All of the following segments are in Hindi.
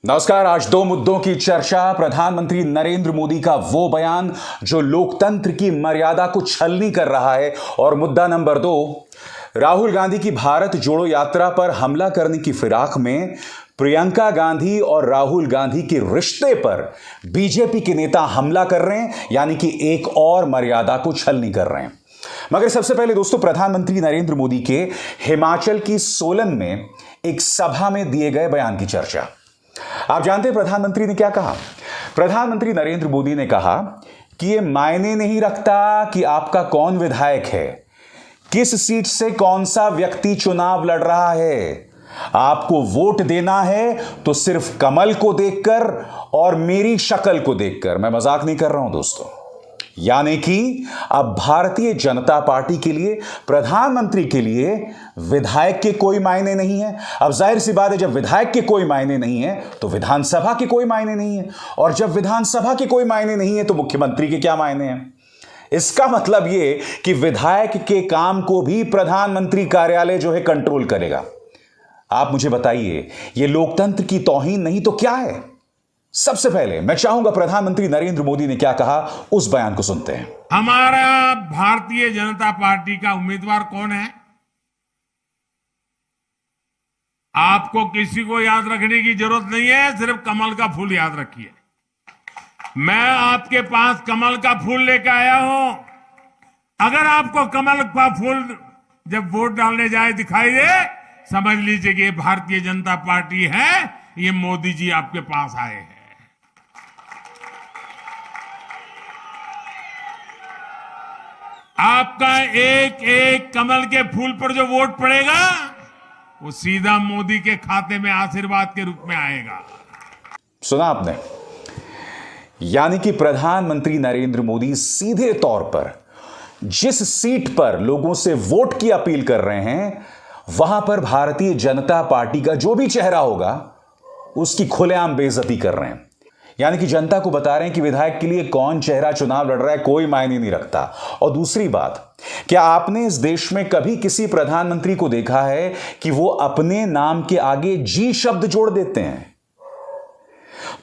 नमस्कार। आज दो मुद्दों की चर्चा। प्रधानमंत्री नरेंद्र मोदी का वो बयान जो लोकतंत्र की मर्यादा को छलनी कर रहा है, और मुद्दा नंबर दो, राहुल गांधी की भारत जोड़ो यात्रा पर हमला करने की फिराक में प्रियंका गांधी और राहुल गांधी के रिश्ते पर बीजेपी के नेता हमला कर रहे हैं, यानी कि एक और मर्यादा को छलनी कर रहे हैं। मगर सबसे पहले दोस्तों, प्रधानमंत्री नरेंद्र मोदी के हिमाचल की सोलन में एक सभा में दिए गए बयान की चर्चा। आप जानते हैं प्रधानमंत्री ने क्या कहा? प्रधानमंत्री नरेंद्र मोदी ने कहा कि यह मायने नहीं रखता कि आपका कौन विधायक है, किस सीट से कौन सा व्यक्ति चुनाव लड़ रहा है। आपको वोट देना है तो सिर्फ कमल को देखकर और मेरी शक्ल को देखकर। मैं मजाक नहीं कर रहा हूं दोस्तों। यानी कि अब भारतीय जनता पार्टी के लिए, प्रधानमंत्री के लिए विधायक के कोई मायने नहीं है। अब जाहिर सी बात है, जब विधायक के कोई मायने नहीं है तो विधानसभा के कोई मायने नहीं है, और जब विधानसभा के कोई मायने नहीं है तो मुख्यमंत्री के क्या मायने हैं। इसका मतलब यह कि विधायक के काम को भी प्रधानमंत्री कार्यालय जो है कंट्रोल करेगा। आप मुझे बताइए, यह लोकतंत्र की तौहीन नहीं तो क्या है? सबसे पहले मैं चाहूंगा प्रधानमंत्री नरेंद्र मोदी ने क्या कहा, उस बयान को सुनते हैं। हमारा भारतीय जनता पार्टी का उम्मीदवार कौन है? आपको किसी को याद रखने की जरूरत नहीं है, सिर्फ कमल का फूल याद रखिए। मैं आपके पास कमल का फूल लेकर आया हूं। अगर आपको कमल का फूल जब वोट डालने जाए दिखाई दे, समझ लीजिए कि ये भारतीय जनता पार्टी है, ये मोदी जी आपके पास आए हैं। आपका एक एक कमल के फूल पर जो वोट पड़ेगा वो सीधा मोदी के खाते में आशीर्वाद के रूप में आएगा। सुना आपने? यानी कि प्रधानमंत्री नरेंद्र मोदी सीधे तौर पर जिस सीट पर लोगों से वोट की अपील कर रहे हैं, वहां पर भारतीय जनता पार्टी का जो भी चेहरा होगा उसकी खुलेआम बेइज्जती कर रहे हैं। यानी कि जनता को बता रहे हैं कि विधायक के लिए कौन चेहरा चुनाव लड़ रहा है कोई मायने नहीं रखता। और दूसरी बात, क्या आपने इस देश में कभी किसी प्रधानमंत्री को देखा है कि वो अपने नाम के आगे जी शब्द जोड़ देते हैं?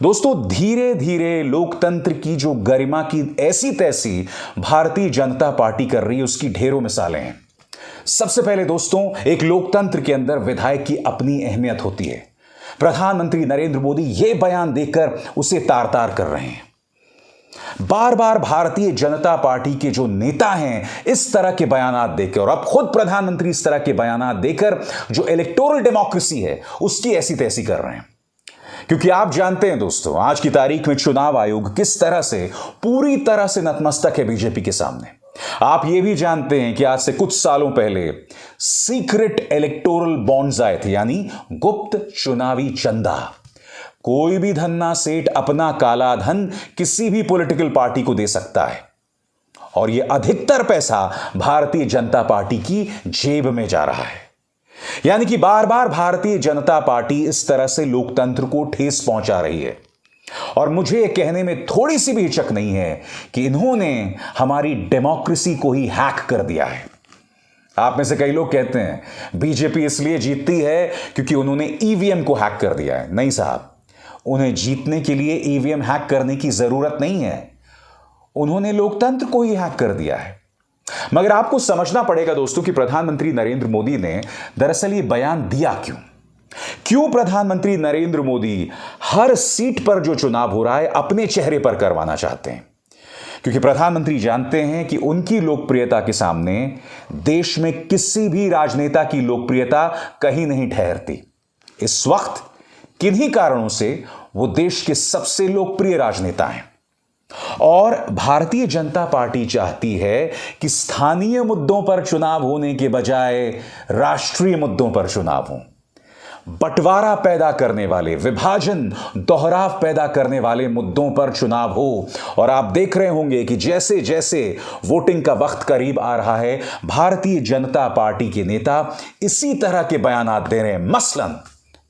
दोस्तों, धीरे धीरे लोकतंत्र की जो गरिमा की ऐसी तैसी भारतीय जनता पार्टी कर रही है, उसकी ढेरों मिसालें हैं। सबसे पहले दोस्तों, एक लोकतंत्र के अंदर विधायक की अपनी अहमियत होती है। प्रधानमंत्री नरेंद्र मोदी यह बयान देकर उसे तार तार कर रहे हैं। बार बार भारतीय जनता पार्टी के जो नेता हैं इस तरह के बयानात देकर, और अब खुद प्रधानमंत्री इस तरह के बयानात देकर जो इलेक्टोरल डेमोक्रेसी है उसकी ऐसी तैसी कर रहे हैं। क्योंकि आप जानते हैं दोस्तों, आज की तारीख में चुनाव आयोग किस तरह से पूरी तरह से नतमस्तक है बीजेपी के सामने। आप यह भी जानते हैं कि आज से कुछ सालों पहले सीक्रेट इलेक्टोरल बॉन्ड्स आए थे, यानी गुप्त चुनावी चंदा। कोई भी धन्ना सेठ अपना काला धन किसी भी पॉलिटिकल पार्टी को दे सकता है, और यह अधिकतर पैसा भारतीय जनता पार्टी की जेब में जा रहा है। यानी कि बार बार भारतीय जनता पार्टी इस तरह से लोकतंत्र को ठेस पहुंचा रही है। और मुझे यह कहने में थोड़ी सी भी हिचक नहीं है कि इन्होंने हमारी डेमोक्रेसी को ही हैक कर दिया है। आप में से कई लोग कहते हैं बीजेपी इसलिए जीतती है क्योंकि उन्होंने ईवीएम को हैक कर दिया है। नहीं साहब, उन्हें जीतने के लिए ईवीएम हैक करने की जरूरत नहीं है, उन्होंने लोकतंत्र को ही हैक कर दिया है। मगर आपको समझना पड़ेगा दोस्तों कि प्रधानमंत्री नरेंद्र मोदी ने दरअसल ये बयान दिया क्यों प्रधानमंत्री नरेंद्र मोदी हर सीट पर जो चुनाव हो रहा है अपने चेहरे पर करवाना चाहते हैं? क्योंकि प्रधानमंत्री जानते हैं कि उनकी लोकप्रियता के सामने देश में किसी भी राजनेता की लोकप्रियता कहीं नहीं ठहरती। इस वक्त किन्हीं कारणों से वो देश के सबसे लोकप्रिय राजनेता हैं, और भारतीय जनता पार्टी चाहती है कि स्थानीय मुद्दों पर चुनाव होने के बजाय राष्ट्रीय मुद्दों पर चुनाव हो। बंटवारा पैदा करने वाले, विभाजन, दोहराव पैदा करने वाले मुद्दों पर चुनाव हो। और आप देख रहे होंगे कि जैसे जैसे वोटिंग का वक्त करीब आ रहा है, भारतीय जनता पार्टी के नेता इसी तरह के बयानात दे रहे हैं।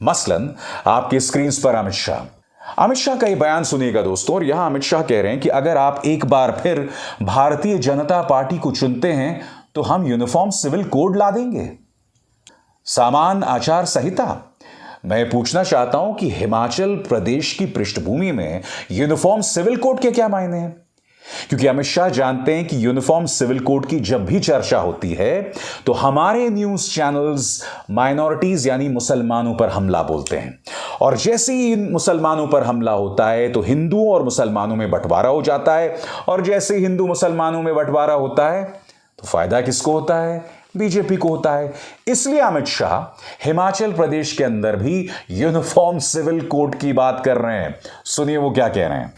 मसलन आपकी स्क्रीन पर अमित शाह का ये बयान सुनिएगा दोस्तों। और यहां अमित शाह कह रहे हैं कि अगर आप एक बार फिर भारतीय जनता पार्टी को चुनते हैं तो हम यूनिफॉर्म सिविल कोड ला देंगे, सामान आचार संहिता, मैं पूछना चाहता हूं कि हिमाचल प्रदेश की पृष्ठभूमि में यूनिफॉर्म सिविल कोड के क्या मायने हैं? क्योंकि अमित शाह जानते हैं कि यूनिफॉर्म सिविल कोड की जब भी चर्चा होती है तो हमारे न्यूज चैनल्स माइनॉरिटीज यानी मुसलमानों पर हमला बोलते हैं, और जैसे ही इन मुसलमानों पर हमला होता है तो हिंदुओं और मुसलमानों में बंटवारा हो जाता है, और जैसे हिंदू मुसलमानों में बंटवारा होता है तो फायदा किसको होता है? बीजेपी को होता है। इसलिए अमित शाह हिमाचल प्रदेश के अंदर भी यूनिफॉर्म सिविल कोड की बात कर रहे हैं। सुनिए वो क्या कह रहे हैं।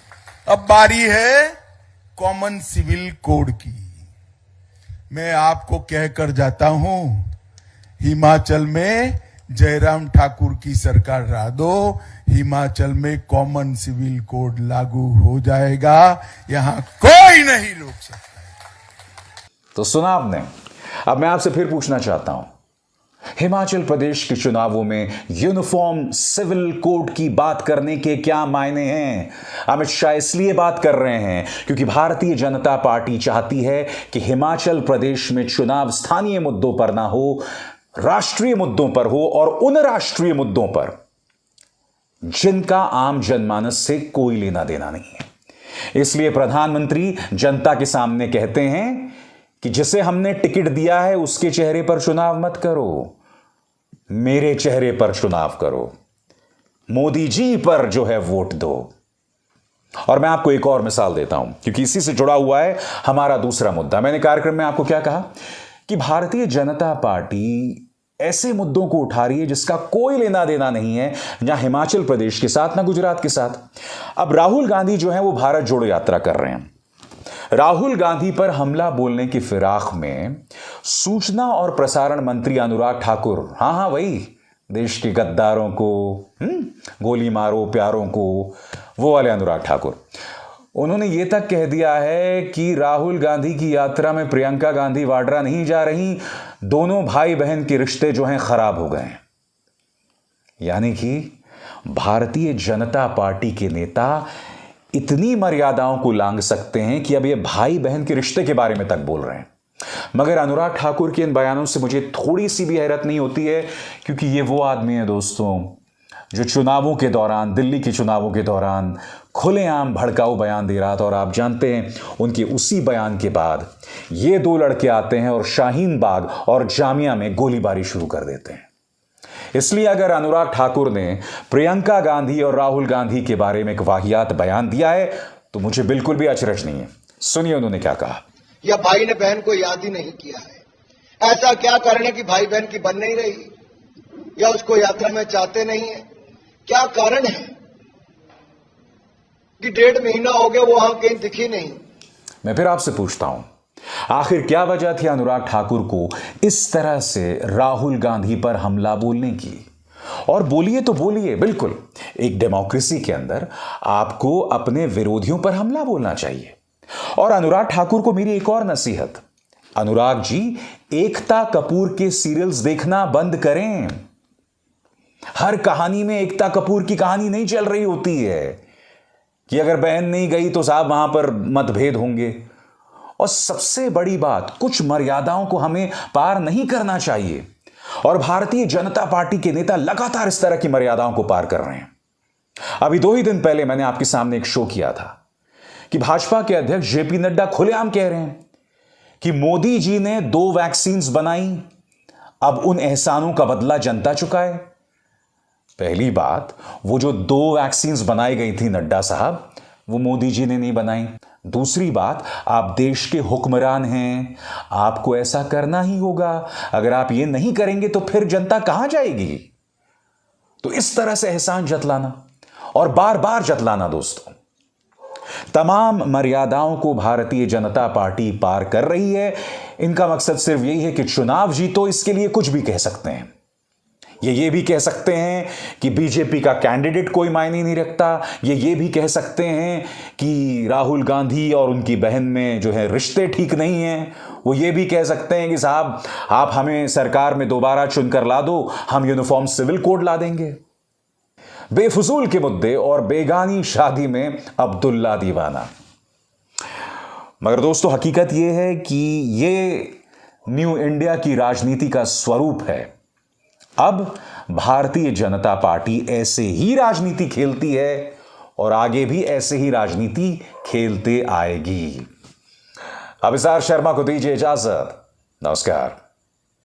अब बारी है कॉमन सिविल कोड की। मैं आपको कहकर जाता हूं, हिमाचल में जयराम ठाकुर की सरकार ला दो, हिमाचल में कॉमन सिविल कोड लागू हो जाएगा, यहां कोई नहीं रोक सकता। तो सुना आपने। अब मैं आपसे फिर पूछना चाहता हूं, हिमाचल प्रदेश के चुनावों में यूनिफॉर्म सिविल कोड की बात करने के क्या मायने हैं? अमित शाह इसलिए बात कर रहे हैं क्योंकि भारतीय जनता पार्टी चाहती है कि हिमाचल प्रदेश में चुनाव स्थानीय मुद्दों पर ना हो, राष्ट्रीय मुद्दों पर हो, और उन राष्ट्रीय मुद्दों पर जिनका आम जनमानस से कोई लेना देना नहीं है। इसलिए प्रधानमंत्री जनता के सामने कहते हैं कि जिसे हमने टिकट दिया है उसके चेहरे पर चुनाव मत करो, मेरे चेहरे पर चुनाव करो, मोदी जी पर जो है वोट दो। और मैं आपको एक और मिसाल देता हूं क्योंकि इसी से जुड़ा हुआ है हमारा दूसरा मुद्दा। मैंने कार्यक्रम में आपको क्या कहा कि भारतीय जनता पार्टी ऐसे मुद्दों को उठा रही है जिसका कोई लेना देना नहीं है, ना हिमाचल प्रदेश के साथ ना गुजरात के साथ। अब राहुल गांधी जो है वो भारत जोड़ो यात्रा कर रहे हैं। राहुल गांधी पर हमला बोलने की फिराक में सूचना और प्रसारण मंत्री अनुराग ठाकुर, हां वही देश के गद्दारों को गोली मारो प्यारों को, वो वाले अनुराग ठाकुर, उन्होंने ये तक कह दिया है कि राहुल गांधी की यात्रा में प्रियंका गांधी वाड्रा नहीं जा रही, दोनों भाई बहन के रिश्ते जो हैं खराब हो गए। यानी कि भारतीय जनता पार्टी के नेता इतनी मर्यादाओं को लांघ सकते हैं कि अब ये भाई बहन के रिश्ते के बारे में तक बोल रहे हैं। मगर अनुराग ठाकुर के इन बयानों से मुझे थोड़ी सी भी हैरत नहीं होती है, क्योंकि ये वो आदमी है दोस्तों जो चुनावों के दौरान, दिल्ली के चुनावों के दौरान खुलेआम भड़काऊ बयान दे रहा था। और आप जानते हैं उनके उसी बयान के बाद ये दो लड़के आते हैं और शाहीन बाग और जामिया में गोलीबारी शुरू कर देते हैं। इसलिए अगर अनुराग ठाकुर ने प्रियंका गांधी और राहुल गांधी के बारे में एक वाहियात बयान दिया है तो मुझे बिल्कुल भी अचरज नहीं है। सुनिए उन्होंने क्या कहा। या भाई ने बहन को याद ही नहीं किया है। ऐसा क्या कारण है कि भाई बहन की बन नहीं रही, या उसको यात्रा में चाहते नहीं है? क्या कारण है कि 1.5 महीना हो गया वो वहां कहीं दिखी नहीं? मैं फिर आपसे पूछता हूं, आखिर क्या वजह थी अनुराग ठाकुर को इस तरह से राहुल गांधी पर हमला बोलने की? और बोलिए तो बोलिए, बिल्कुल एक डेमोक्रेसी के अंदर आपको अपने विरोधियों पर हमला बोलना चाहिए। और अनुराग ठाकुर को मेरी एक और नसीहत, अनुराग जी एकता कपूर के सीरियल्स देखना बंद करें। हर कहानी में एकता कपूर की कहानी नहीं चल रही होती है कि अगर बहन नहीं गई तो साहब वहां पर मतभेद होंगे। और सबसे बड़ी बात, कुछ मर्यादाओं को हमें पार नहीं करना चाहिए, और भारतीय जनता पार्टी के नेता लगातार इस तरह की मर्यादाओं को पार कर रहे हैं। अभी 2 ही दिन पहले मैंने आपके सामने एक शो किया था कि भाजपा के अध्यक्ष जेपी नड्डा खुलेआम कह रहे हैं कि मोदी जी ने 2 वैक्सीन्स बनाई, अब उन एहसानों का बदला जनता चुकाए। पहली बात, वो जो 2 वैक्सीन्स बनाई गई थी नड्डा साहब, वो मोदी जी ने नहीं बनाई। दूसरी बात, आप देश के हुक्मरान हैं, आपको ऐसा करना ही होगा। अगर आप ये नहीं करेंगे तो फिर जनता कहां जाएगी? तो इस तरह से एहसान जतलाना और बार बार जतलाना दोस्तों, तमाम मर्यादाओं को भारतीय जनता पार्टी पार कर रही है। इनका मकसद सिर्फ यही है कि चुनाव जीतो। इसके लिए कुछ भी कह सकते हैं। ये भी कह सकते हैं कि बीजेपी का कैंडिडेट कोई मायने नहीं रखता। ये भी कह सकते हैं कि राहुल गांधी और उनकी बहन में जो है रिश्ते ठीक नहीं हैं। वो ये भी कह सकते हैं कि साहब आप हमें सरकार में दोबारा चुनकर ला दो, हम यूनिफॉर्म सिविल कोड ला देंगे। बेफजूल के मुद्दे और बेगानी शादी में अब्दुल्ला दीवाना। मगर दोस्तों हकीकत यह है कि ये न्यू इंडिया की राजनीति का स्वरूप है। अब भारतीय जनता पार्टी ऐसे ही राजनीति खेलती है और आगे भी ऐसे ही राजनीति खेलते आएगी। अभिसार शर्मा को दीजिए इजाजत। नमस्कार।